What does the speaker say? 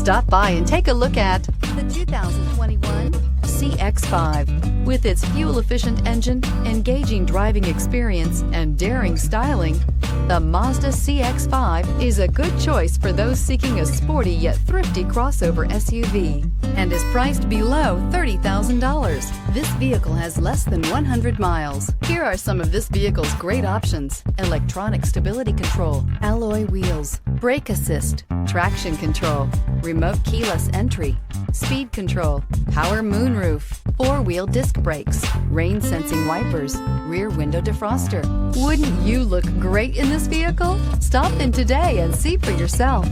Stop by and take a look at the 2021 CX-5. With its fuel-efficient engine, engaging driving experience, and daring styling, the Mazda CX-5 is a good choice for those seeking a sporty yet thrifty crossover SUV and is priced below $30,000. This vehicle has less than 100 miles. Here are some of this vehicle's great options: electronic stability control, alloy wheels, brake assist, traction control, remote keyless entry, speed control, power moonroof, four-wheel disc brakes, rain sensing wipers, rear window defroster. Wouldn't you look great in this vehicle? Stop in today and see for yourself.